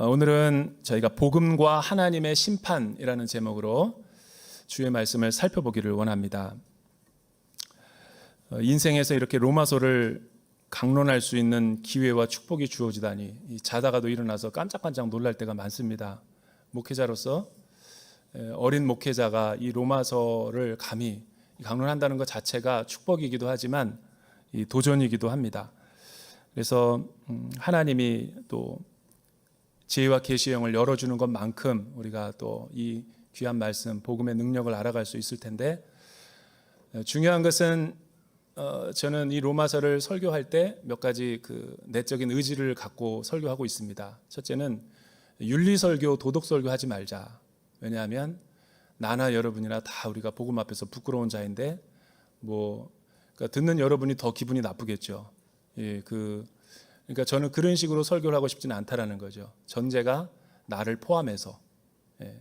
오늘은 저희가 복음과 하나님의 심판이라는 제목으로 주의 말씀을 살펴보기를 원합니다. 인생에서 이렇게 로마서를 강론할 수 있는 기회와 축복이 주어지다니 자다가도 일어나서 깜짝깜짝 놀랄 때가 많습니다. 목회자로서 어린 목회자가 이 로마서를 감히 강론한다는 것 자체가 축복이기도 하지만 도전이기도 합니다. 그래서 하나님이 또 지혜와 계시의 영을 열어주는 것만큼 우리가 또 이 귀한 말씀, 복음의 능력을 알아갈 수 있을 텐데, 중요한 것은 저는 이 로마서를 설교할 때 몇 가지 내적인 의지를 갖고 설교하고 있습니다. 첫째는 윤리설교, 도덕설교 하지 말자. 왜냐하면 나나 여러분이나 다 우리가 복음 앞에서 부끄러운 자인데 그러니까 듣는 여러분이 더 기분이 나쁘겠죠. 그러니까 저는 그런 식으로 설교를 하고 싶지는 않다라는 거죠. 전제가 나를 포함해서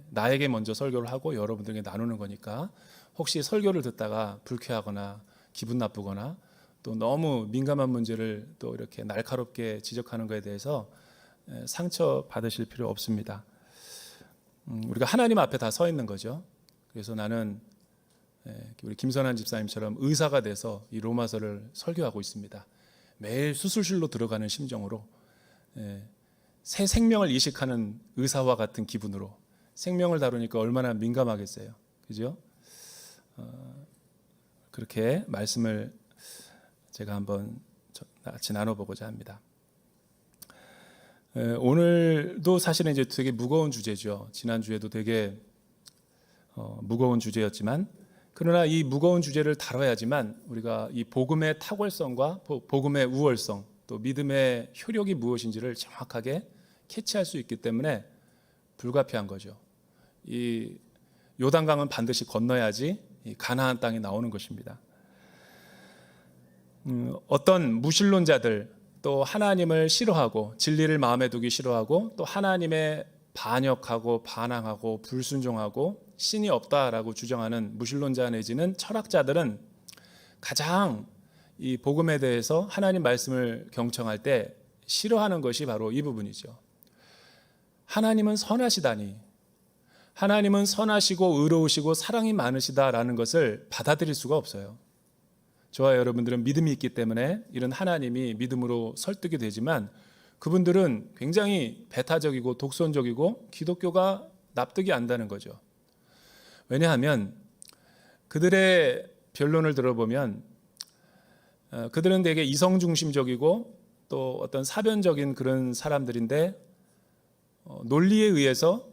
나에게 먼저 설교를 하고 여러분들에게 나누는 거니까 혹시 설교를 듣다가 불쾌하거나 기분 나쁘거나 또 너무 민감한 문제를 또 이렇게 날카롭게 지적하는 것에 대해서 상처 받으실 필요 없습니다. 우리가 하나님 앞에 다 서 있는 거죠. 그래서 나는 우리 김선한 집사님처럼 의사가 돼서 이 로마서를 설교하고 있습니다. 매일 수술실로 들어가는 심정으로 새 생명을 이식하는 의사와 같은 기분으로 생명을 다루니까 얼마나 민감하겠어요. 그죠? 그렇게 말씀을 제가 한번 같이 나눠보고자 합니다. 오늘도 사실은 이제 되게 무거운 주제죠. 지난주에도 되게 무거운 주제였지만, 그러나 이 무거운 주제를 다뤄야지만 우리가 이 복음의 탁월성과 복음의 우월성, 또 믿음의 효력이 무엇인지를 정확하게 캐치할 수 있기 때문에 불가피한 거죠. 이 요단강은 반드시 건너야지 이 가나안 땅이 나오는 것입니다. 어떤 무신론자들, 또 하나님을 싫어하고 진리를 마음에 두기 싫어하고 또 하나님의 반역하고 반항하고 불순종하고 신이 없다라고 주장하는 무신론자 내지는 철학자들은 가장 이 복음에 대해서 하나님 말씀을 경청할 때 싫어하는 것이 바로 이 부분이죠. 하나님은 선하시다니, 하나님은 선하시고 의로우시고 사랑이 많으시다라는 것을 받아들일 수가 없어요. 저와 여러분들은 믿음이 있기 때문에 이런 하나님이 믿음으로 설득이 되지만, 그분들은 굉장히 배타적이고 독선적이고 기독교가 납득이 안 되는 거죠. 왜냐하면 그들의 변론을 들어보면 그들은 되게 이성중심적이고 또 어떤 사변적인 그런 사람들인데, 논리에 의해서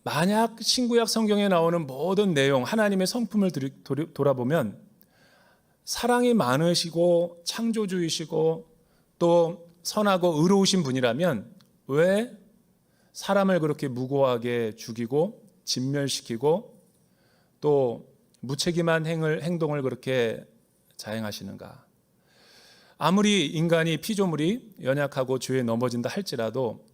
만약 신구약 성경에 나오는 모든 내용, 하나님의 성품을 돌아보면 사랑이 많으시고 창조주이시고 또 선하고 의로우신 분이라면 왜 사람을 그렇게 무고하게 죽이고 진멸시키고 또 무책임한 행동을 그렇게 자행하시는가? 아무리 인간이 피조물이 연약하고 죄에 넘어진다 할지라도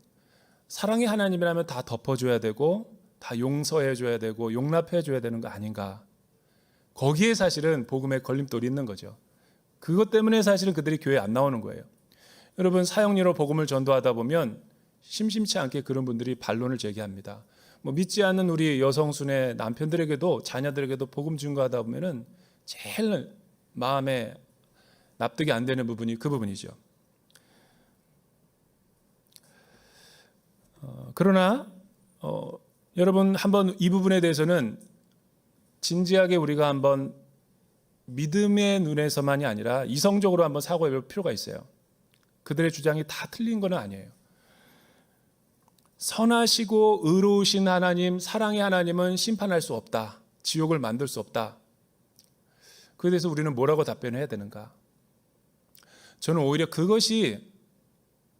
사랑의 하나님이라면 다 덮어줘야 되고 다 용서해줘야 되고 용납해줘야 되는 거 아닌가? 거기에 사실은 복음의 걸림돌이 있는 거죠. 그것 때문에 사실은 그들이 교회에 안 나오는 거예요. 여러분, 사형리로 복음을 전도하다 보면 심심치 않게 그런 분들이 반론을 제기합니다. 믿지 않는 우리 여성순의 남편들에게도 자녀들에게도 복음 증거하다 보면은 제일 마음에 납득이 안 되는 부분이 그 부분이죠. 그러나 여러분, 한번 이 부분에 대해서는 진지하게 우리가 한번 믿음의 눈에서만이 아니라 이성적으로 한번 사고해 볼 필요가 있어요. 그들의 주장이 다 틀린 건 아니에요. 선하시고 의로우신 하나님, 사랑의 하나님은 심판할 수 없다. 지옥을 만들 수 없다. 그에 대해서 우리는 뭐라고 답변해야 되는가? 저는 오히려 그것이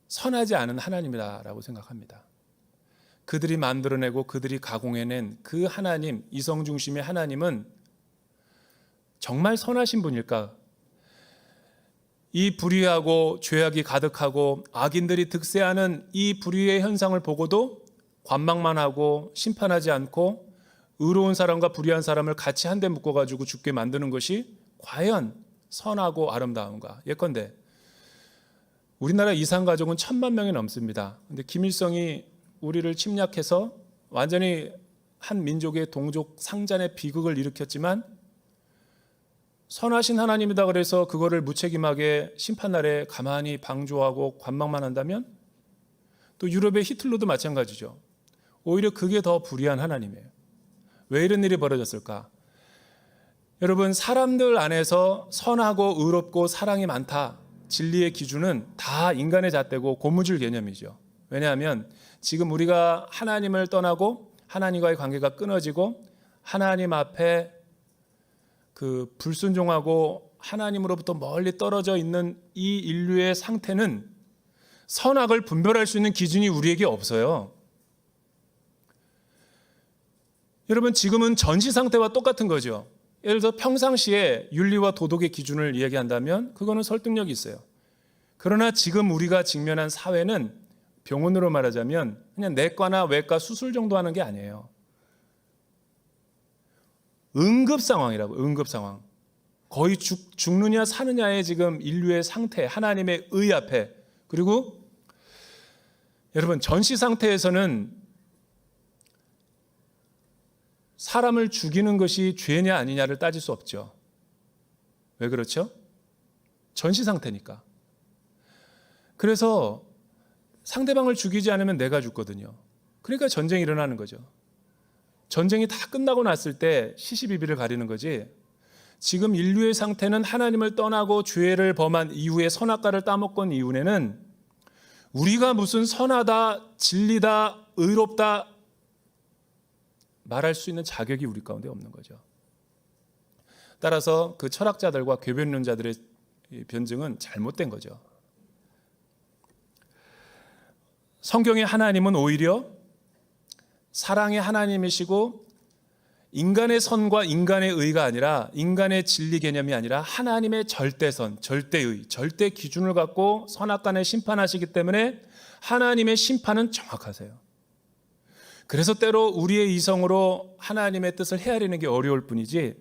선하지 않은 하나님이다라고 생각합니다. 그들이 만들어내고 그들이 가공해낸 그 하나님, 이성중심의 하나님은 정말 선하신 분일까? 이 불의하고 죄악이 가득하고 악인들이 득세하는 이 불의의 현상을 보고도 관망만 하고 심판하지 않고 의로운 사람과 불의한 사람을 같이 한데 묶어가지고 죽게 만드는 것이 과연 선하고 아름다운가? 예컨대 우리나라 이산 가족은 1,000만 명이 넘습니다. 근데 김일성이 우리를 침략해서 완전히 한 민족의 동족 상잔의 비극을 일으켰지만 선하신 하나님이다 그래서 그거를 무책임하게 심판날에 가만히 방조하고 관망만 한다면, 또 유럽의 히틀러도 마찬가지죠. 오히려 그게 더 불의한 하나님이에요. 왜 이런 일이 벌어졌을까? 여러분, 사람들 안에서 선하고 의롭고 사랑이 많다, 진리의 기준은 다 인간의 잣대고 고무줄 개념이죠. 왜냐하면 지금 우리가 하나님을 떠나고 하나님과의 관계가 끊어지고 하나님 앞에 그 불순종하고 하나님으로부터 멀리 떨어져 있는 이 인류의 상태는 선악을 분별할 수 있는 기준이 우리에게 없어요. 여러분, 지금은 전시 상태와 똑같은 거죠. 예를 들어 평상시에 윤리와 도덕의 기준을 이야기한다면 그거는 설득력이 있어요. 그러나 지금 우리가 직면한 사회는 병원으로 말하자면 그냥 내과나 외과 수술 정도 하는 게 아니에요. 응급 상황이라고, 응급 상황. 거의 죽느냐 사느냐의 지금 인류의 상태, 하나님의 의 앞에. 그리고 여러분, 전시 상태에서는 사람을 죽이는 것이 죄냐 아니냐를 따질 수 없죠. 왜 그렇죠? 전시 상태니까. 그래서 상대방을 죽이지 않으면 내가 죽거든요. 그러니까 전쟁이 일어나는 거죠. 전쟁이 다 끝나고 났을 때 시시비비를 가리는 거지, 지금 인류의 상태는 하나님을 떠나고 죄를 범한 이후에 선악과를 따먹은 이후에는 우리가 무슨 선하다, 진리다, 의롭다 말할 수 있는 자격이 우리 가운데 없는 거죠. 따라서 그 철학자들과 궤변론자들의 변증은 잘못된 거죠. 성경의 하나님은 오히려 사랑의 하나님이시고 인간의 선과 인간의 의가 아니라, 인간의 진리 개념이 아니라 하나님의 절대선, 절대의, 절대 기준을 갖고 선악간에 심판하시기 때문에 하나님의 심판은 정확하세요. 그래서 때로 우리의 이성으로 하나님의 뜻을 헤아리는 게 어려울 뿐이지,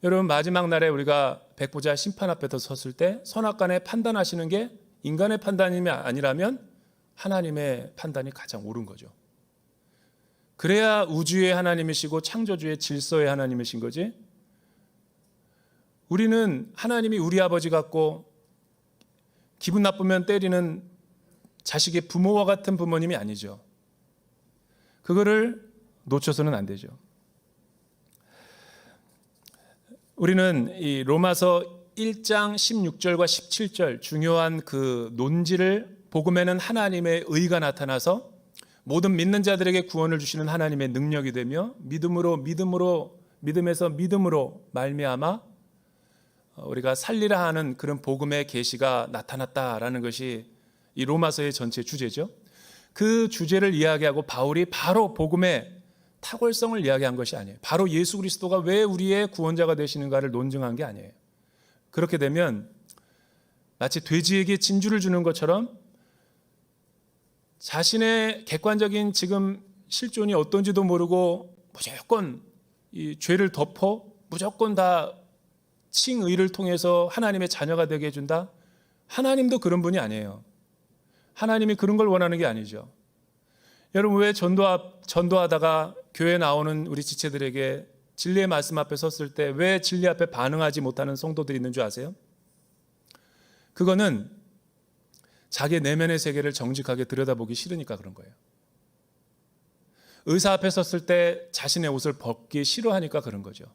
여러분, 마지막 날에 우리가 백보자 심판 앞에서 섰을 때 선악간에 판단하시는 게 인간의 판단이 아니라면 하나님의 판단이 가장 옳은 거죠. 그래야 우주의 하나님이시고 창조주의 질서의 하나님이신 거지, 우리는 하나님이 우리 아버지 같고 기분 나쁘면 때리는 자식의 부모와 같은 부모님이 아니죠. 그거를 놓쳐서는 안 되죠. 우리는 이 로마서 1장 16절과 17절 중요한 그 논지를, 복음에는 하나님의 의가 나타나서 모든 믿는 자들에게 구원을 주시는 하나님의 능력이 되며 믿음에서 믿음으로 말미암아 우리가 살리라 하는 그런 복음의 계시가 나타났다라는 것이 이 로마서의 전체 주제죠. 그 주제를 이야기하고 바울이 바로 복음의 탁월성을 이야기한 것이 아니에요. 바로 예수 그리스도가 왜 우리의 구원자가 되시는가를 논증한 게 아니에요. 그렇게 되면 마치 돼지에게 진주를 주는 것처럼 자신의 객관적인 지금 실존이 어떤지도 모르고 무조건 이 죄를 덮어 무조건 다 칭의를 통해서 하나님의 자녀가 되게 해준다? 하나님도 그런 분이 아니에요. 하나님이 그런 걸 원하는 게 아니죠. 여러분, 왜 전도하다가 교회 나오는 우리 지체들에게 진리의 말씀 앞에 섰을 때 왜 진리 앞에 반응하지 못하는 성도들이 있는 줄 아세요? 그거는 자기 내면의 세계를 정직하게 들여다보기 싫으니까 그런 거예요. 의사 앞에 섰을 때 자신의 옷을 벗기 싫어하니까 그런 거죠.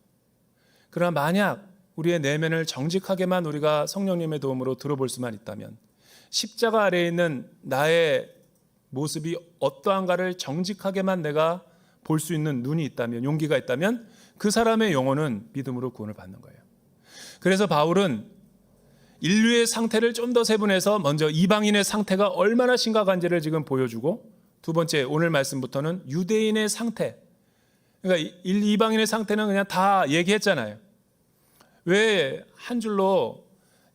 그러나 만약 우리의 내면을 정직하게만 우리가 성령님의 도움으로 들어볼 수만 있다면, 십자가 아래에 있는 나의 모습이 어떠한가를 정직하게만 내가 볼 수 있는 눈이 있다면, 용기가 있다면 그 사람의 영혼은 믿음으로 구원을 받는 거예요. 그래서 바울은 인류의 상태를 좀 더 세분해서 먼저 이방인의 상태가 얼마나 심각한지를 지금 보여주고, 두 번째 오늘 말씀부터는 유대인의 상태, 그러니까 이방인의 상태는 그냥 다 얘기했잖아요. 왜 한 줄로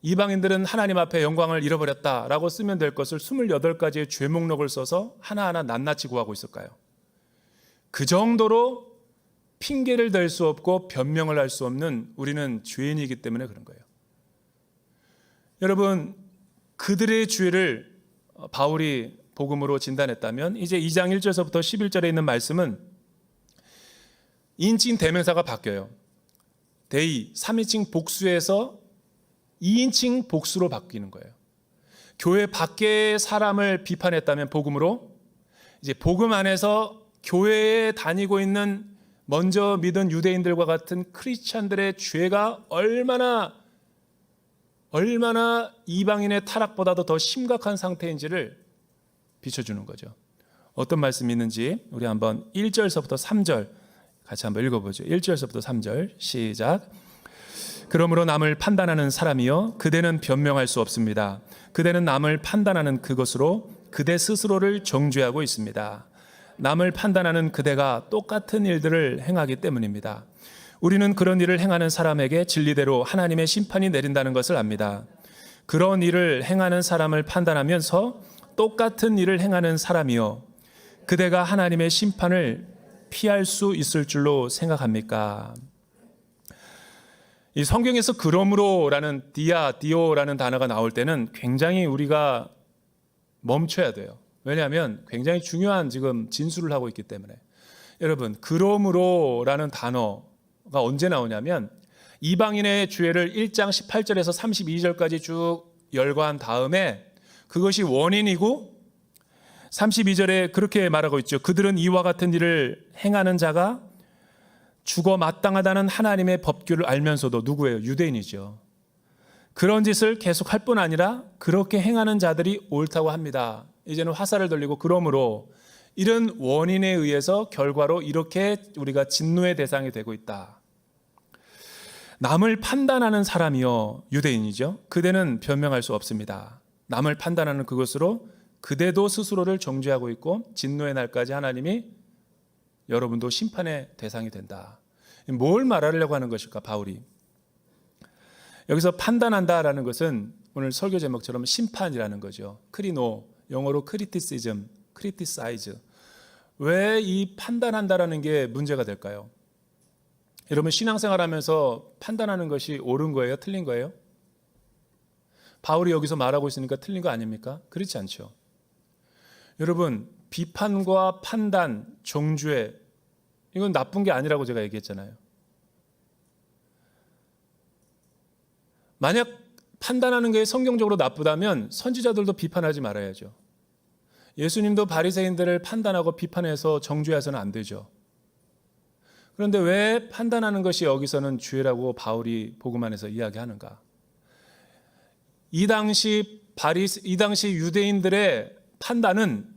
이방인들은 하나님 앞에 영광을 잃어버렸다라고 쓰면 될 것을 28가지의 죄 목록을 써서 하나하나 낱낱이 구하고 있을까요? 그 정도로 핑계를 댈 수 없고 변명을 할 수 없는 우리는 죄인이기 때문에 그런 거예요. 여러분, 그들의 죄를 바울이 복음으로 진단했다면 이제 2장 1절서부터 11절에 있는 말씀은 인칭 대명사가 바뀌어요. 대의 3인칭 복수에서 2인칭 복수로 바뀌는 거예요. 교회 밖의 사람을 비판했다면 복음으로, 이제 복음 안에서 교회에 다니고 있는 먼저 믿은 유대인들과 같은 크리스찬들의 죄가 얼마나 이방인의 타락보다도 더 심각한 상태인지를 비춰주는 거죠. 어떤 말씀이 있는지 우리 한번 1절서부터 3절 같이 한번 읽어보죠. 1절서부터 3절 시작. 그러므로 남을 판단하는 사람이여 그대는 변명할 수 없습니다. 그대는 남을 판단하는 그것으로 그대 스스로를 정죄하고 있습니다. 남을 판단하는 그대가 똑같은 일들을 행하기 때문입니다. 우리는 그런 일을 행하는 사람에게 진리대로 하나님의 심판이 내린다는 것을 압니다. 그런 일을 행하는 사람을 판단하면서 똑같은 일을 행하는 사람이요 그대가 하나님의 심판을 피할 수 있을 줄로 생각합니까? 이 성경에서 그러므로라는 디오라는 단어가 나올 때는 굉장히 우리가 멈춰야 돼요. 왜냐하면 굉장히 중요한 지금 진술을 하고 있기 때문에. 여러분, 그러므로라는 단어가 언제 나오냐면 이방인의 죄를 1장 18절에서 32절까지 쭉 열거한 다음에 그것이 원인이고 32절에 그렇게 말하고 있죠. 그들은 이와 같은 일을 행하는 자가 죽어 마땅하다는 하나님의 법규를 알면서도 누구예요? 유대인이죠. 그런 짓을 계속 할 뿐 아니라 그렇게 행하는 자들이 옳다고 합니다. 이제는 화살을 돌리고 그러므로 이런 원인에 의해서 결과로 이렇게 우리가 진노의 대상이 되고 있다. 남을 판단하는 사람이요 유대인이죠. 그대는 변명할 수 없습니다. 남을 판단하는 그것으로 그대도 스스로를 정죄하고 있고 진노의 날까지 하나님이 여러분도 심판의 대상이 된다. 뭘 말하려고 하는 것일까 바울이? 여기서 판단한다라는 것은 오늘 설교 제목처럼 심판이라는 거죠. 크리노, 영어로 크리티시즘, 크리티사이즈. 왜 이 판단한다라는 게 문제가 될까요? 여러분 신앙생활하면서 판단하는 것이 옳은 거예요? 틀린 거예요? 바울이 여기서 말하고 있으니까 틀린 거 아닙니까? 그렇지 않죠. 여러분 비판과 판단, 정죄 이건 나쁜 게 아니라고 제가 얘기했잖아요. 만약 판단하는 게 성경적으로 나쁘다면 선지자들도 비판하지 말아야죠. 예수님도 바리새인들을 판단하고 비판해서 정죄해서는 안 되죠. 그런데 왜 판단하는 것이 여기서는 죄라고 바울이 복음 안에서 이야기하는가? 이 당시 유대인들의 판단은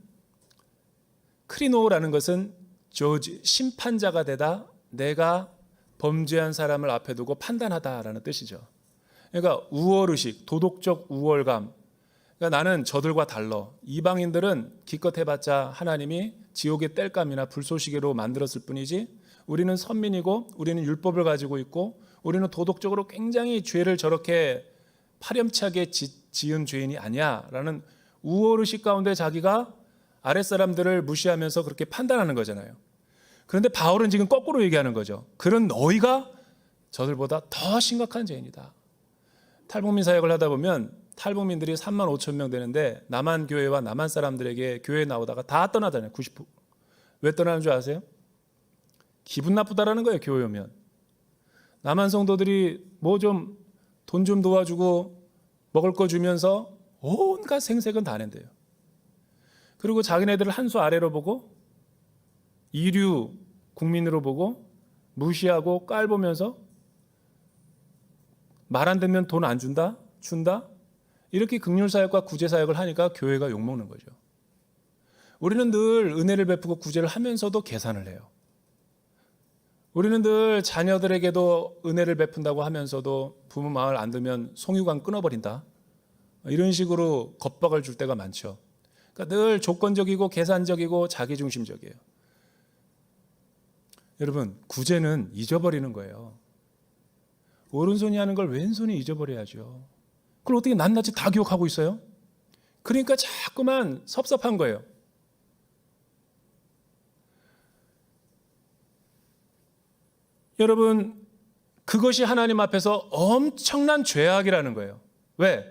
크리노라는 것은 조지, 심판자가 되다 내가 범죄한 사람을 앞에 두고 판단하다라는 뜻이죠. 그러니까 우월의식, 도덕적 우월감. 그러니까 나는 저들과 달라. 이방인들은 기껏 해봤자 하나님이 지옥의 땔감이나 불쏘시개로 만들었을 뿐이지 우리는 선민이고 우리는 율법을 가지고 있고 우리는 도덕적으로 굉장히 죄를 저렇게 파렴치하게 지은 죄인이 아니야 라는 우월의식 가운데 자기가 아랫사람들을 무시하면서 그렇게 판단하는 거잖아요. 그런데 바울은 지금 거꾸로 얘기하는 거죠. 그런 너희가 저들보다 더 심각한 죄인이다. 탈북민 사역을 하다 보면 탈북민들이 3만 5천 명 되는데 남한 교회와 남한 사람들에게 교회에 나오다가 다 떠나잖아요. 90%. 왜 떠나는 줄 아세요? 기분 나쁘다라는 거예요. 교회 오면. 남한 성도들이 뭐 좀 돈 좀 도와주고 먹을 거 주면서 온갖 생색은 다 낸대요. 그리고 자기네들을 한 수 아래로 보고 이류 국민으로 보고 무시하고 깔보면서 말 안 듣면 돈 안 준다? 준다? 이렇게 긍휼사역과 구제사역을 하니까 교회가 욕먹는 거죠. 우리는 늘 은혜를 베푸고 구제를 하면서도 계산을 해요. 우리는 늘 자녀들에게도 은혜를 베푼다고 하면서도 부모 마음을 안 들면 송유관 끊어버린다. 이런 식으로 겁박을 줄 때가 많죠. 그러니까 늘 조건적이고 계산적이고 자기중심적이에요. 여러분 구제는 잊어버리는 거예요. 오른손이 하는 걸 왼손이 잊어버려야죠. 그걸 어떻게 낱낱이 다 기억하고 있어요? 그러니까 자꾸만 섭섭한 거예요. 여러분 그것이 하나님 앞에서 엄청난 죄악이라는 거예요. 왜?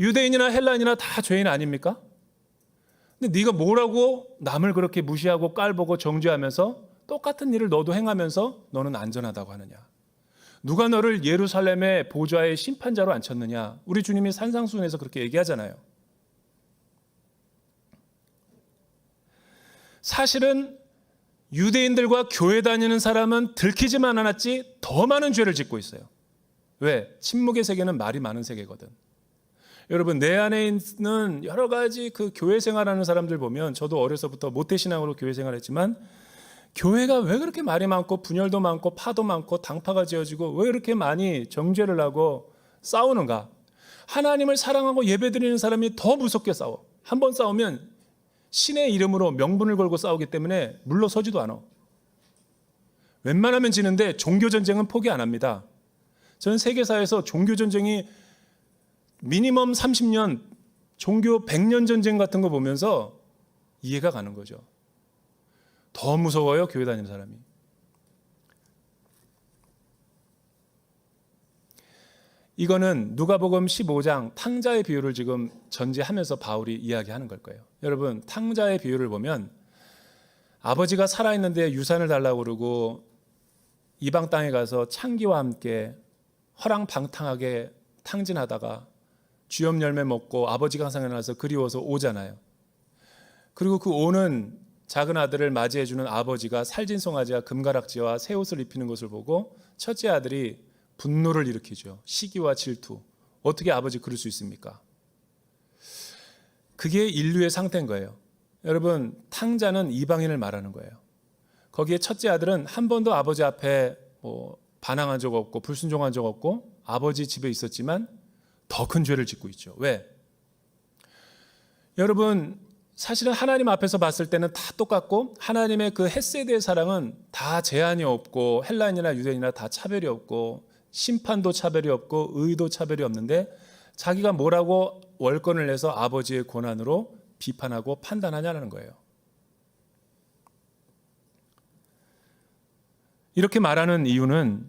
유대인이나 헬라인이나 다 죄인 아닙니까? 근데 네가 뭐라고 남을 그렇게 무시하고 깔보고 정죄하면서 똑같은 일을 너도 행하면서 너는 안전하다고 하느냐? 누가 너를 예루살렘의 보좌의 심판자로 앉혔느냐? 우리 주님이 산상수훈에서 그렇게 얘기하잖아요. 사실은 유대인들과 교회 다니는 사람은 들키지만 않았지 더 많은 죄를 짓고 있어요. 왜? 침묵의 세계는 말이 많은 세계거든. 여러분, 내 안에 있는 여러 가지 그 교회 생활하는 사람들 보면, 저도 어려서부터 모태신앙으로 교회 생활했지만 교회가 왜 그렇게 말이 많고 분열도 많고 파도 많고 당파가 지어지고 왜 그렇게 많이 정죄를 하고 싸우는가? 하나님을 사랑하고 예배드리는 사람이 더 무섭게 싸워. 한번 싸우면 신의 이름으로 명분을 걸고 싸우기 때문에 물러서지도 않아. 웬만하면 지는데 종교전쟁은 포기 안 합니다. 저는 세계사에서 종교전쟁이 미니멈 30년, 종교 100년 전쟁 같은 거 보면서 이해가 가는 거죠. 더 무서워요, 교회 다니는 사람이. 이거는 누가복음 15장 탕자의 비유를 지금 전제하면서 바울이 이야기하는 걸 거예요. 여러분, 탕자의 비유를 보면 아버지가 살아있는데 유산을 달라고 그러고 이방 땅에 가서 창기와 함께 허랑방탕하게 탕진하다가 쥐염 열매 먹고 아버지가 생각나서 그리워서 오잖아요. 그리고 그 오는 작은 아들을 맞이해주는 아버지가 살진 송아지와 금가락지와 새 옷을 입히는 것을 보고 첫째 아들이 분노를 일으키죠. 시기와 질투. 어떻게 아버지 그럴 수 있습니까? 그게 인류의 상태인 거예요. 여러분, 탕자는 이방인을 말하는 거예요. 거기에 첫째 아들은 한 번도 아버지 앞에 반항한 적 없고 불순종한 적 없고 아버지 집에 있었지만 더 큰 죄를 짓고 있죠. 왜? 여러분, 사실은 하나님 앞에서 봤을 때는 다 똑같고 하나님의 그 헷세대의 사랑은 다 제한이 없고 헬라인이나 유대인이나 다 차별이 없고 심판도 차별이 없고 의도 차별이 없는데 자기가 뭐라고 월권을 내서 아버지의 권한으로 비판하고 판단하냐는 거예요. 이렇게 말하는 이유는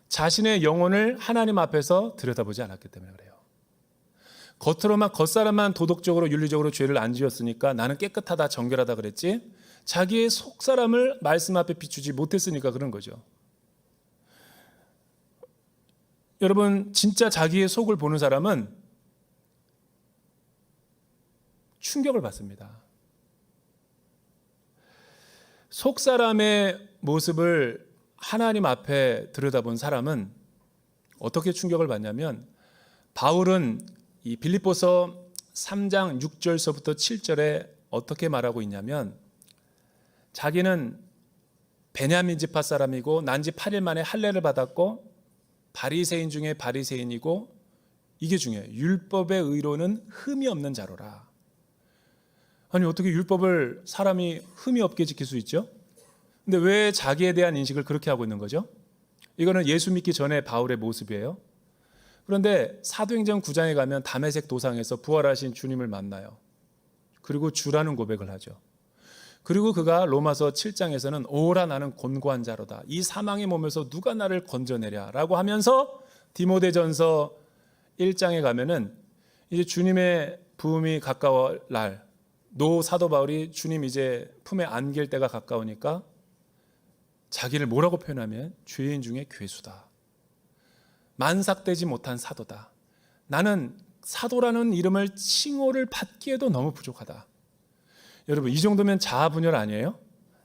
자신의 영혼을 하나님 앞에서 들여다보지 않았기 때문에 그래요. 겉으로만 겉사람만 도덕적으로 윤리적으로 죄를 안 지었으니까 나는 깨끗하다 정결하다 그랬지 자기의 속사람을 말씀 앞에 비추지 못했으니까 그런 거죠. 여러분, 진짜 자기의 속을 보는 사람은 충격을 받습니다. 속사람의 모습을 하나님 앞에 들여다본 사람은 어떻게 충격을 받냐면 바울은 이 빌립보서 3장 6절서부터 7절에 어떻게 말하고 있냐면 자기는 베냐민 지파 사람이고 난 지 8일 만에 할례를 받았고 바리새인 중에 바리새인이고 이게 중요해요. 율법의 의로는 흠이 없는 자로라. 아니 어떻게 율법을 사람이 흠이 없게 지킬 수 있죠? 근데 왜 자기에 대한 인식을 그렇게 하고 있는 거죠? 이거는 예수 믿기 전에 바울의 모습이에요. 그런데 사도행전 9장에 가면 다메섹 도상에서 부활하신 주님을 만나요. 그리고 주라는 고백을 하죠. 그리고 그가 로마서 7장에서는 오라 나는 곤고한 자로다. 이 사망의 몸에서 누가 나를 건져내랴 라고 하면서 디모데전서 1장에 가면은 이제 주님의 부음이 가까워 날 노 사도 바울이 주님 이제 품에 안길 때가 가까우니까 자기를 뭐라고 표현하면 죄인 중에 괴수다. 만삭되지 못한 사도다. 나는 사도라는 이름을 칭호를 받기에도 너무 부족하다. 여러분, 이 정도면 자아분열 아니에요?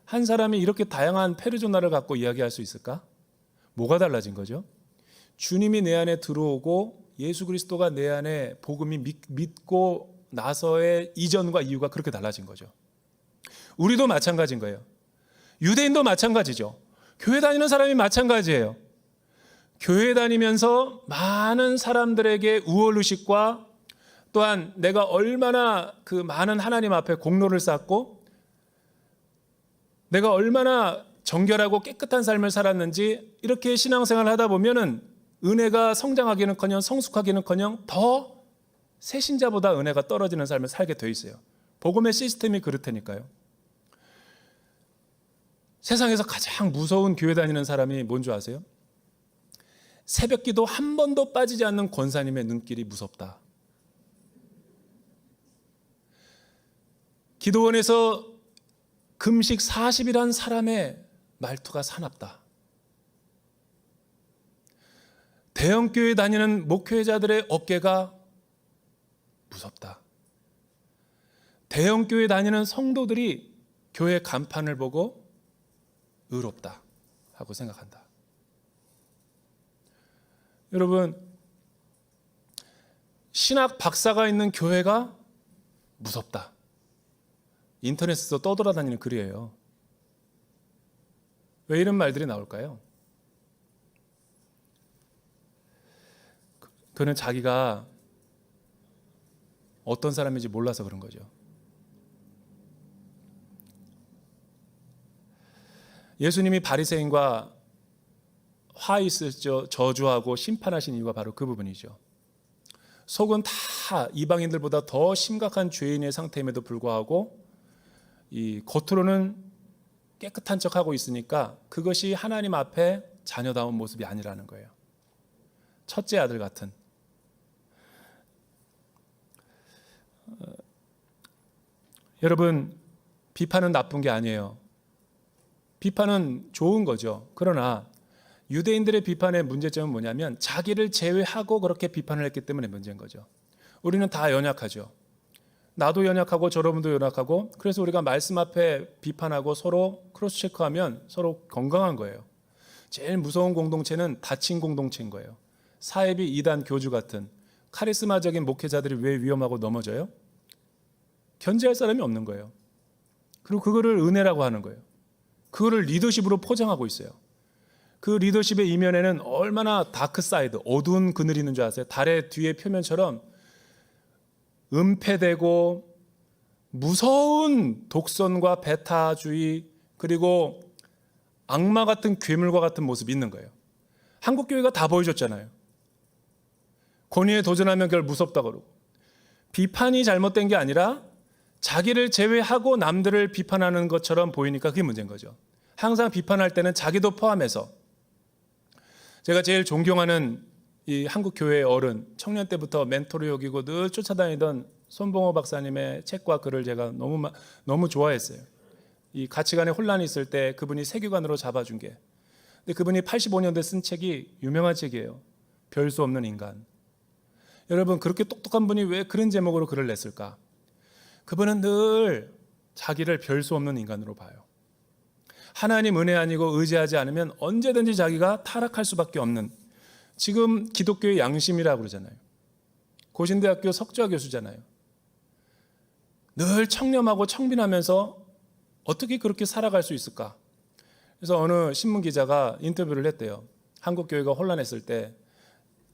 한 사람이 이렇게 다양한 페르소나를 갖고 이야기할 수 있을까? 뭐가 달라진 거죠? 주님이 내 안에 들어오고 예수 그리스도가 내 안에 복음이 믿고 나서의 이전과 이유가 그렇게 달라진 거죠. 우리도 마찬가지인 거예요. 유대인도 마찬가지죠. 교회 다니는 사람이 마찬가지예요. 교회 다니면서 많은 사람들에게 우월의식과 또한 내가 얼마나 그 많은 하나님 앞에 공로를 쌓고 내가 얼마나 정결하고 깨끗한 삶을 살았는지 이렇게 신앙생활을 하다 보면은 은혜가 성장하기는커녕 성숙하기는커녕 더 새신자보다 은혜가 떨어지는 삶을 살게 돼 있어요. 복음의 시스템이 그렇다니까요. 세상에서 가장 무서운 교회 다니는 사람이 뭔 줄 아세요? 새벽기도 한 번도 빠지지 않는 권사님의 눈길이 무섭다. 기도원에서 금식 40일한 사람의 말투가 사납다. 대형교회 다니는 목회자들의 어깨가 무섭다. 대형교회 다니는 성도들이 교회 간판을 보고 의롭다 하고 생각한다. 여러분, 신학 박사가 있는 교회가 무섭다. 인터넷에서 떠돌아다니는 글이에요. 왜 이런 말들이 나올까요? 그는 자기가 어떤 사람인지 몰라서 그런 거죠. 예수님이 바리새인과 화 있을 저주하고 심판하신 이유가 바로 그 부분이죠. 속은 다 이방인들보다 더 심각한 죄인의 상태임에도 불구하고 이 겉으로는 깨끗한 척하고 있으니까 그것이 하나님 앞에 자녀다운 모습이 아니라는 거예요. 첫째 아들 같은. 여러분, 비판은 나쁜 게 아니에요. 비판은 좋은 거죠. 그러나 유대인들의 비판의 문제점은 뭐냐면 자기를 제외하고 그렇게 비판을 했기 때문에 문제인 거죠. 우리는 다 연약하죠. 나도 연약하고 저러분도 연약하고, 그래서 우리가 말씀 앞에 비판하고 서로 크로스 체크하면 서로 건강한 거예요. 제일 무서운 공동체는 닫힌 공동체인 거예요. 사회비 이단 교주 같은 카리스마적인 목회자들이 왜 위험하고 넘어져요? 견제할 사람이 없는 거예요. 그리고 그거를 은혜라고 하는 거예요. 그거를 리더십으로 포장하고 있어요. 그 리더십의 이면에는 얼마나 다크 사이드, 어두운 그늘이 있는 줄 아세요? 달의 뒤에 표면처럼 은폐되고 무서운 독선과 배타주의, 그리고 악마 같은 괴물과 같은 모습이 있는 거예요. 한국교회가 다 보여줬잖아요. 권위에 도전하면 그걸 무섭다 그러고, 비판이 잘못된 게 아니라 자기를 제외하고 남들을 비판하는 것처럼 보이니까 그게 문제인 거죠. 항상 비판할 때는 자기도 포함해서. 제가 제일 존경하는 이 한국교회의 어른, 청년 때부터 멘토로 여기고 늘 쫓아다니던 손봉호 박사님의 책과 글을 제가 너무 좋아했어요. 이 가치관에 혼란이 있을 때 그분이 세계관으로 잡아준 게. 근데 그분이 85년도에 쓴 책이 유명한 책이에요. 별 수 없는 인간. 여러분, 그렇게 똑똑한 분이 왜 그런 제목으로 글을 냈을까? 그분은 늘 자기를 별 수 없는 인간으로 봐요. 하나님 은혜 아니고 의지하지 않으면 언제든지 자기가 타락할 수밖에 없는, 지금 기독교의 양심이라고 그러잖아요. 고신대학교 석좌 교수잖아요. 늘 청렴하고 청빈하면서 어떻게 그렇게 살아갈 수 있을까? 그래서 어느 신문 기자가 인터뷰를 했대요. 한국교회가 혼란했을 때,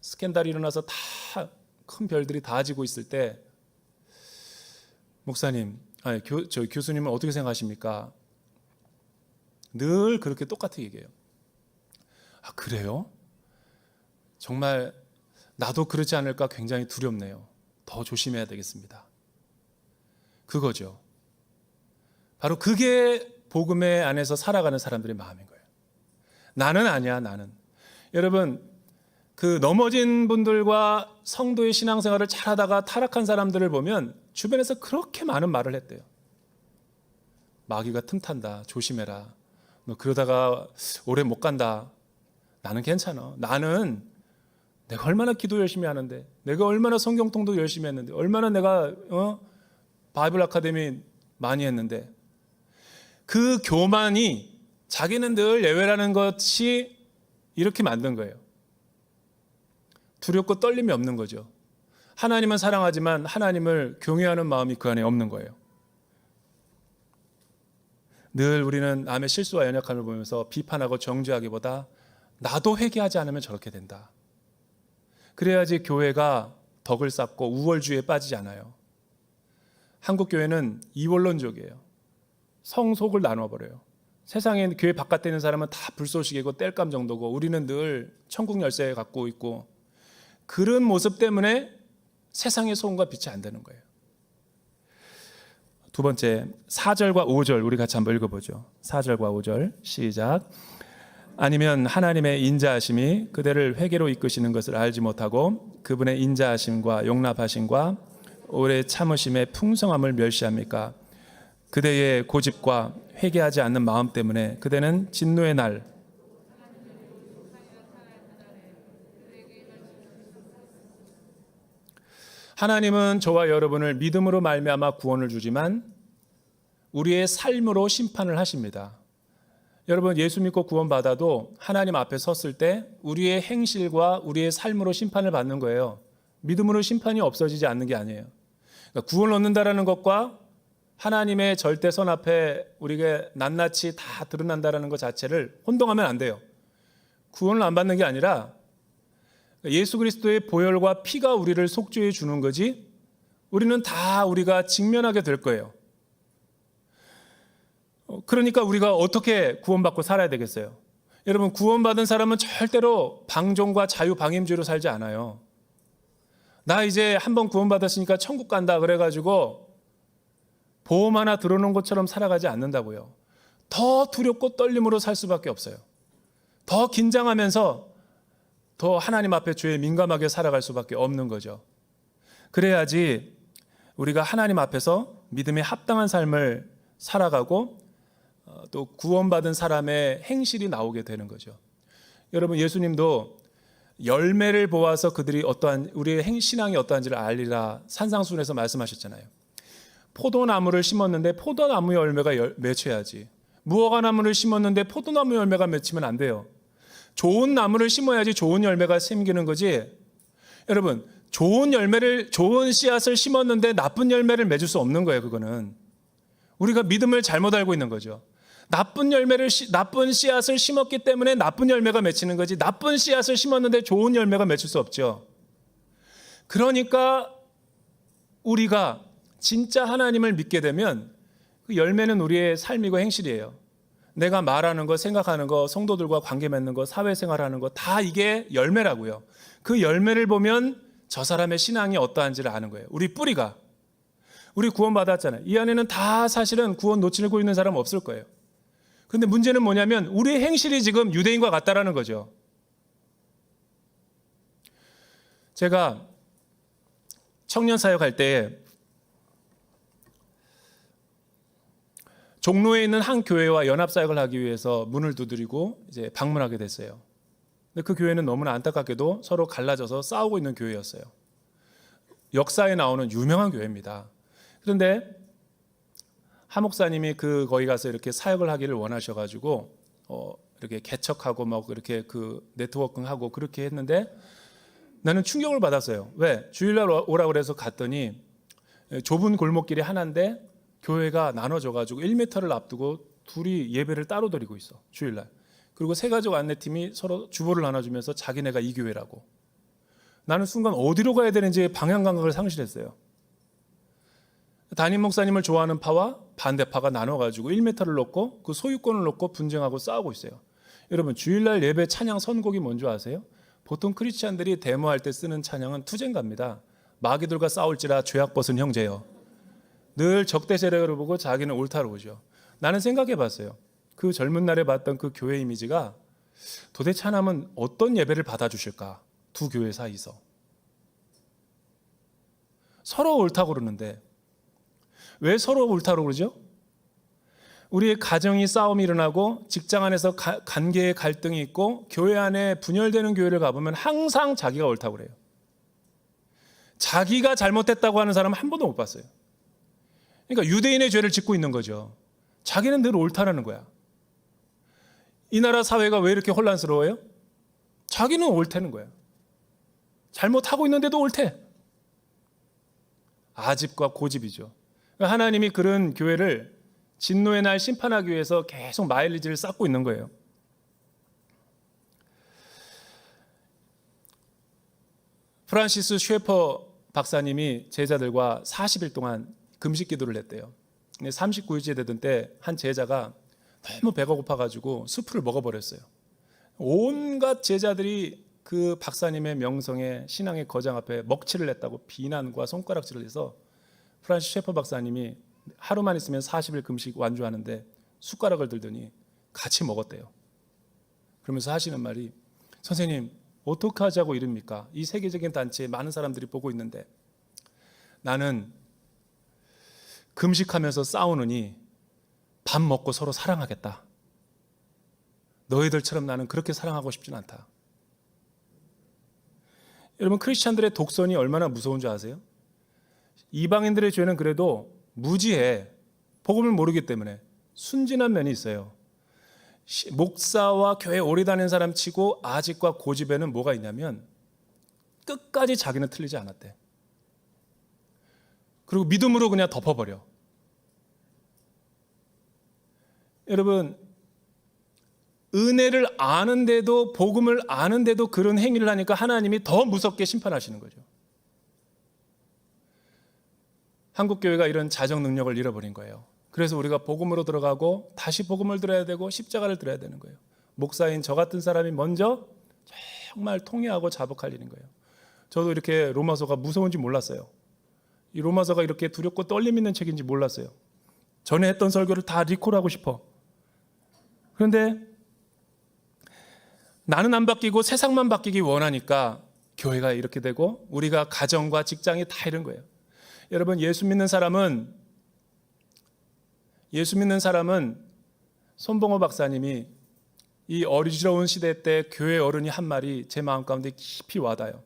스캔들이 일어나서 다 큰 별들이 다 지고 있을 때, 목사님, 교수님은 어떻게 생각하십니까? 늘 그렇게 똑같이 얘기해요. 아, 그래요? 정말 나도 그러지 않을까 굉장히 두렵네요. 더 조심해야 되겠습니다. 그거죠. 바로 그게 복음의 안에서 살아가는 사람들의 마음인 거예요. 나는 아니야, 나는. 여러분, 그 넘어진 분들과 성도의 신앙생활을 잘하다가 타락한 사람들을 보면 주변에서 그렇게 많은 말을 했대요. 마귀가 틈탄다, 조심해라. 너 그러다가 오래 못 간다. 나는 괜찮아. 나는 내가 얼마나 기도 열심히 하는데, 내가 얼마나 성경통독 열심히 했는데, 얼마나 내가 바이블 아카데미 많이 했는데, 그 교만이 자기는 늘 예외라는 것이 이렇게 만든 거예요. 두렵고 떨림이 없는 거죠. 하나님은 사랑하지만 하나님을 경외하는 마음이 그 안에 없는 거예요. 늘 우리는 남의 실수와 연약함을 보면서 비판하고 정죄하기보다 나도 회개하지 않으면 저렇게 된다. 그래야지 교회가 덕을 쌓고 우월주의에 빠지지 않아요. 한국 교회는 이원론적이에요. 성속을 나눠버려요. 세상에 교회 바깥에 있는 사람은 다 불쏘시개고 땔감 정도고, 우리는 늘 천국 열쇠 갖고 있고, 그런 모습 때문에 세상의 소금과 빛이 안 되는 거예요. 두 번째, 4절과 5절 우리 같이 한번 읽어보죠. 4절과 5절 시작. 아니면 하나님의 인자하심이 그대를 회개로 이끄시는 것을 알지 못하고 그분의 인자하심과 용납하심과 오래 참으심의 풍성함을 멸시합니까? 그대의 고집과 회개하지 않는 마음 때문에 그대는 진노의 날 하나님은 저와 여러분을 믿음으로 말미암아 구원을 주지만 우리의 삶으로 심판을 하십니다. 여러분, 예수 믿고 구원받아도 하나님 앞에 섰을 때 우리의 행실과 우리의 삶으로 심판을 받는 거예요. 믿음으로 심판이 없어지지 않는 게 아니에요. 그러니까 구원을 얻는다라는 것과 하나님의 절대선 앞에 우리가 낱낱이 다 드러난다라는 것 자체를 혼동하면 안 돼요. 구원을 안 받는 게 아니라 예수 그리스도의 보혈과 피가 우리를 속죄해 주는 거지 우리는 다 우리가 직면하게 될 거예요. 그러니까 우리가 어떻게 구원받고 살아야 되겠어요? 여러분, 구원받은 사람은 절대로 방종과 자유방임주의로 살지 않아요. 나 이제 한번 구원받았으니까 천국 간다 그래가지고 보험 하나 들어놓은 것처럼 살아가지 않는다고요. 더 두렵고 떨림으로 살 수밖에 없어요. 더 긴장하면서 더 하나님 앞에 죄에 민감하게 살아갈 수밖에 없는 거죠. 그래야지 우리가 하나님 앞에서 믿음에 합당한 삶을 살아가고 또 구원받은 사람의 행실이 나오게 되는 거죠. 여러분, 예수님도 열매를 보아서 그들이 어떠한 우리의 신앙이 어떠한지를 알리라 산상수훈에서 말씀하셨잖아요. 포도나무를 심었는데 포도나무 열매가 맺혀야지. 무화과나무를 심었는데 포도나무 열매가 맺히면 안 돼요. 좋은 나무를 심어야지 좋은 열매가 생기는 거지. 여러분, 좋은 씨앗을 심었는데 나쁜 열매를 맺을 수 없는 거예요. 그거는 우리가 믿음을 잘못 알고 있는 거죠. 나쁜 씨앗을 심었기 때문에 나쁜 열매가 맺히는 거지, 나쁜 씨앗을 심었는데 좋은 열매가 맺힐 수 없죠. 그러니까 우리가 진짜 하나님을 믿게 되면 그 열매는 우리의 삶이고 행실이에요. 내가 말하는 거, 생각하는 거, 성도들과 관계 맺는 거, 사회생활하는 거 다 이게 열매라고요. 그 열매를 보면 저 사람의 신앙이 어떠한지를 아는 거예요. 우리 뿌리가. 우리 구원받았잖아요. 이 안에는 다 사실은 구원 놓치고 있는 사람 없을 거예요. 근데 문제는 뭐냐면 우리의 행실이 지금 유대인과 같다라는 거죠. 제가 청년 사역할 때 종로에 있는 한 교회와 연합사역을 하기 위해서 문을 두드리고 이제 방문하게 됐어요. 근데 그 교회는 너무나 안타깝게도 서로 갈라져서 싸우고 있는 교회였어요. 역사에 나오는 유명한 교회입니다. 그런데 하 목사님이 거기 가서 이렇게 사역을 하기를 원하셔가지고 이렇게 개척하고 막 이렇게 그 네트워킹하고 그렇게 했는데 나는 충격을 받았어요. 왜? 주일날 오라 그래서 갔더니 좁은 골목길이 하나인데 교회가 나눠져가지고 1m를 앞두고 둘이 예배를 따로 드리고 있어. 주일날. 그리고 새가족 안내팀이 서로 주보를 나눠주면서 자기네가 이 교회라고. 나는 순간 어디로 가야 되는지 방향 감각을 상실했어요. 담임 목사님을 좋아하는 파와 반대파가 나눠가지고 1m를 놓고 그 소유권을 놓고 분쟁하고 싸우고 있어요. 여러분, 주일날 예배 찬양 선곡이 뭔지 아세요? 보통 크리스찬들이 데모할 때 쓰는 찬양은 투쟁가입니다. 마귀들과 싸울지라 죄악 벗은 형제여. 늘 적대 세력을 보고 자기는 옳다로 보죠. 나는 생각해 봤어요. 그 젊은 날에 봤던 그 교회 이미지가 도대체 하나님은 어떤 예배를 받아주실까? 두 교회 사이에서. 서로 옳다고 그러는데 왜 서로 옳다고 그러죠? 우리의 가정이 싸움이 일어나고 직장 안에서 관계의 갈등이 있고 교회 안에 분열되는 교회를 가보면 항상 자기가 옳다고 그래요. 자기가 잘못했다고 하는 사람은 한 번도 못 봤어요. 그러니까 유대인의 죄를 짓고 있는 거죠. 자기는 늘 옳다라는 거야. 이 나라 사회가 왜 이렇게 혼란스러워요? 자기는 옳다는 거야. 잘못하고 있는데도 옳대. 아집과 고집이죠. 그러니까 하나님이 그런 교회를 진노의 날 심판하기 위해서 계속 마일리지를 쌓고 있는 거예요. 프란시스 쉐퍼 박사님이 제자들과 40일 동안 금식 기도를 했대요. 39일째 되던 때 한 제자가 너무 배가 고파가지고 수프를 먹어버렸어요. 온갖 제자들이 그 박사님의 명성에 신앙의 거장 앞에 먹칠을 했다고 비난과 손가락질을 해서 프란시스 쉐퍼 박사님이 하루만 있으면 40일 금식 완주하는데 숟가락을 들더니 같이 먹었대요. 그러면서 하시는 말이, 선생님 어떻게 하자고 이럽니까? 이 세계적인 단체에 많은 사람들이 보고 있는데 나는 금식하면서 싸우느니 밥 먹고 서로 사랑하겠다. 너희들처럼 나는 그렇게 사랑하고 싶진 않다. 여러분, 크리스찬들의 독선이 얼마나 무서운 줄 아세요? 이방인들의 죄는 그래도 무지해. 복음을 모르기 때문에 순진한 면이 있어요. 목사와 교회 오래 다닌 사람 치고 아직과 고집에는 뭐가 있냐면 끝까지 자기는 틀리지 않았대. 그리고 믿음으로 그냥 덮어버려. 여러분, 은혜를 아는데도, 복음을 아는데도 그런 행위를 하니까 하나님이 더 무섭게 심판하시는 거죠. 한국교회가 이런 자정 능력을 잃어버린 거예요. 그래서 우리가 복음으로 들어가고 다시 복음을 들어야 되고 십자가를 들어야 되는 거예요. 목사인 저 같은 사람이 먼저 정말 통회하고 자복할 일인 거예요. 저도 이렇게 로마서가 무서운지 몰랐어요. 이 로마서가 이렇게 두렵고 떨림 있는 책인지 몰랐어요. 전에 했던 설교를 다 리콜하고 싶어. 그런데 나는 안 바뀌고 세상만 바뀌기 원하니까 교회가 이렇게 되고 우리가 가정과 직장이 다 이런 거예요. 여러분, 예수 믿는 사람은 손봉호 박사님이 이 어리지러운 시대 때 교회 어른이 한 말이 제 마음 가운데 깊이 와닿아요.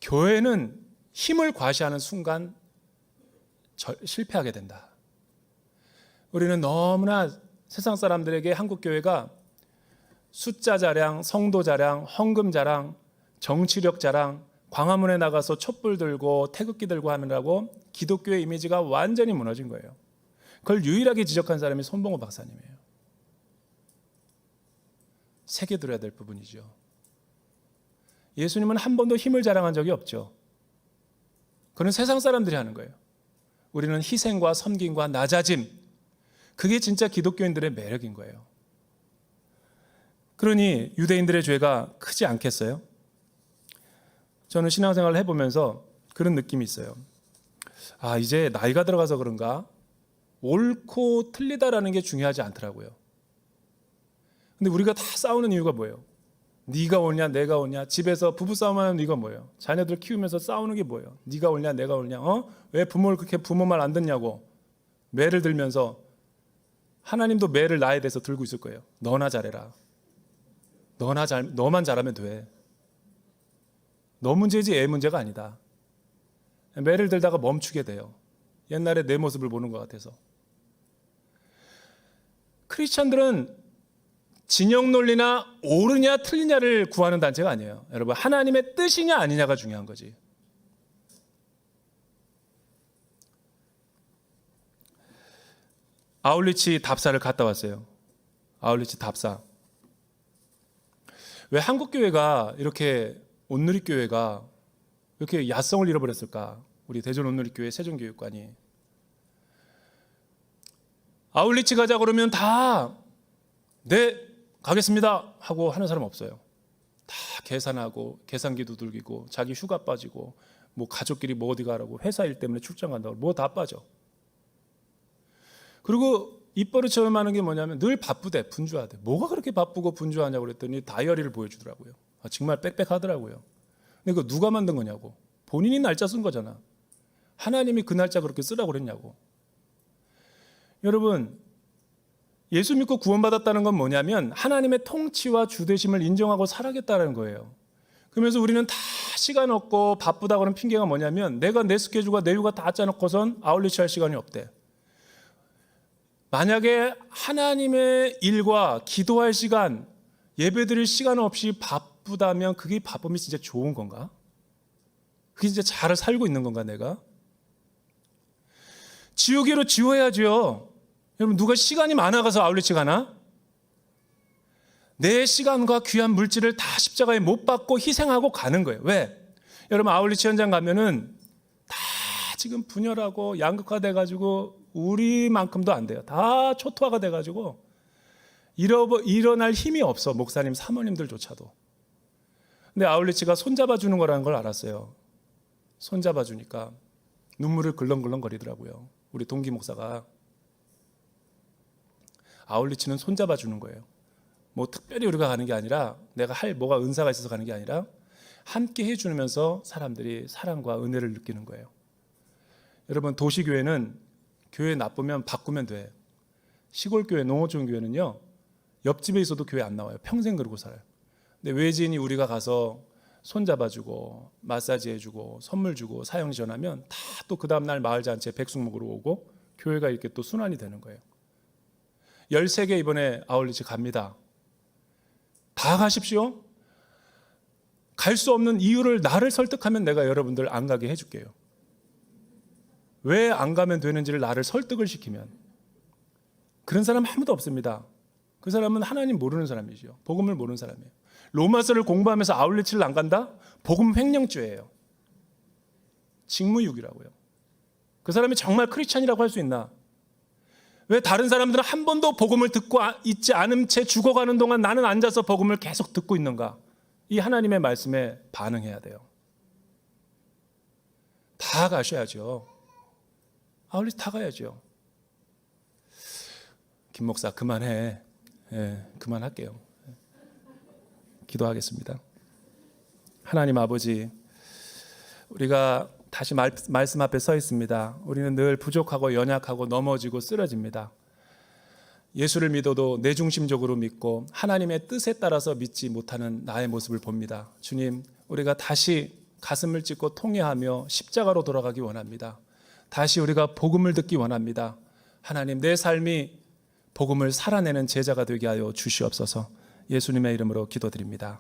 교회는 힘을 과시하는 순간 실패하게 된다. 우리는 너무나 세상 사람들에게 한국 교회가 숫자 자랑, 성도 자랑, 헌금 자랑, 정치력 자랑, 광화문에 나가서 촛불 들고 태극기 들고 하느라고 기독교의 이미지가 완전히 무너진 거예요. 그걸 유일하게 지적한 사람이 손봉호 박사님이에요. 새겨들어야 될 부분이죠. 예수님은 한 번도 힘을 자랑한 적이 없죠. 그건 세상 사람들이 하는 거예요. 우리는 희생과 섬김과 낮아짐, 그게 진짜 기독교인들의 매력인 거예요. 그러니 유대인들의 죄가 크지 않겠어요? 저는 신앙생활을 해보면서 그런 느낌이 있어요. 아, 이제 나이가 들어가서 그런가? 옳고 틀리다라는 게 중요하지 않더라고요. 근데 우리가 다 싸우는 이유가 뭐예요? 네가 옳냐 내가 옳냐. 집에서 부부싸움하는 이유가 뭐예요? 자녀들 키우면서 싸우는 게 뭐예요? 네가 옳냐 내가 옳냐. 왜 부모를 그렇게 부모 말 안 듣냐고 매를 들면서. 하나님도 매를 나에 대해서 들고 있을 거예요. 너나 잘해라. 너만 잘하면 돼. 너 문제지 애 문제가 아니다. 매를 들다가 멈추게 돼요. 옛날에 내 모습을 보는 것 같아서. 크리스찬들은 진영 논리나 옳으냐 틀리냐를 구하는 단체가 아니에요. 여러분, 하나님의 뜻이냐 아니냐가 중요한 거지. 아울리치 답사를 갔다 왔어요. 아울리치 답사. 왜 한국교회가 이렇게 온누리교회가 이렇게 야성을 잃어버렸을까? 우리 대전 온누리교회 세종교육관이. 아울리치 가자 그러면 다 네 가겠습니다 하고 하는 사람 없어요. 다 계산하고 계산기도 들기고 자기 휴가 빠지고 뭐 가족끼리 뭐 어디 가라고 회사 일 때문에 출장 간다고 뭐 다 빠져. 그리고 입버릇처럼 하는 게 뭐냐면 늘 바쁘대. 분주하대. 뭐가 그렇게 바쁘고 분주하냐고 그랬더니 다이어리를 보여주더라고요. 정말 빽빽하더라고요. 근데 그거 누가 만든 거냐고. 본인이 날짜 쓴 거잖아. 하나님이 그 날짜 그렇게 쓰라고 그랬냐고. 여러분, 예수 믿고 구원받았다는 건 뭐냐면 하나님의 통치와 주되심을 인정하고 살아겠다는 거예요. 그러면서 우리는 다 시간 없고 바쁘다고 하는 핑계가 뭐냐면 내가 내 스케줄과 내 휴가 다 짜놓고선 아울리치 할 시간이 없대. 만약에 하나님의 일과 기도할 시간, 예배드릴 시간 없이 바쁘다면 그게 바쁨이 진짜 좋은 건가? 그게 진짜 잘 살고 있는 건가 내가? 지우개로 지워야죠. 여러분, 누가 시간이 많아가서 아울리치 가나? 내 시간과 귀한 물질을 다 십자가에 못 박고 희생하고 가는 거예요. 왜? 여러분, 아울리치 현장 가면은 다 지금 분열하고 양극화 돼가지고 우리만큼도 안 돼요. 다 초토화가 돼가지고 일어날 힘이 없어. 목사님, 사모님들조차도. 근데 아울리치가 손잡아 주는 거라는 걸 알았어요. 손잡아 주니까 눈물을 글렁글렁 거리더라고요. 우리 동기 목사가. 아울리치는 손잡아 주는 거예요. 뭐 특별히 우리가 가는 게 아니라 내가 할 뭐가 은사가 있어서 가는 게 아니라 함께 해주면서 사람들이 사랑과 은혜를 느끼는 거예요. 여러분, 도시교회는 교회 나쁘면 바꾸면 돼. 시골 교회, 농어촌 교회는요, 옆집에 있어도 교회 안 나와요. 평생 그러고 살아요. 근데 외지인이 우리가 가서 손잡아주고 마사지 해주고 선물 주고 사형 전하면 다 또 그 다음날 마을잔치에 백숙 먹으러 오고 교회가 이렇게 또 순환이 되는 거예요. 13개 이번에 아울리치 갑니다. 다 가십시오. 갈 수 없는 이유를 나를 설득하면 내가 여러분들 안 가게 해줄게요. 왜 안 가면 되는지를 나를 설득을 시키면. 그런 사람 아무도 없습니다. 그 사람은 하나님 모르는 사람이죠. 복음을 모르는 사람이에요. 로마서를 공부하면서 아울리치를 안 간다? 복음 횡령죄예요. 직무유기라고요. 그 사람이 정말 크리스찬이라고 할 수 있나? 왜 다른 사람들은 한 번도 복음을 듣고 있지 않은 채 죽어가는 동안 나는 앉아서 복음을 계속 듣고 있는가? 이 하나님의 말씀에 반응해야 돼요. 다 가셔야죠. 아울리치 다 가야죠. 김 목사 그만해. 그만할게요. 기도하겠습니다. 하나님 아버지, 우리가 다시 말씀 앞에 서 있습니다. 우리는 늘 부족하고 연약하고 넘어지고 쓰러집니다. 예수를 믿어도 내 중심적으로 믿고 하나님의 뜻에 따라서 믿지 못하는 나의 모습을 봅니다. 주님, 우리가 다시 가슴을 찢고 통회하며 십자가로 돌아가기 원합니다. 다시 우리가 복음을 듣기 원합니다. 하나님, 내 삶이 복음을 살아내는 제자가 되게 하여 주시옵소서. 예수님의 이름으로 기도드립니다.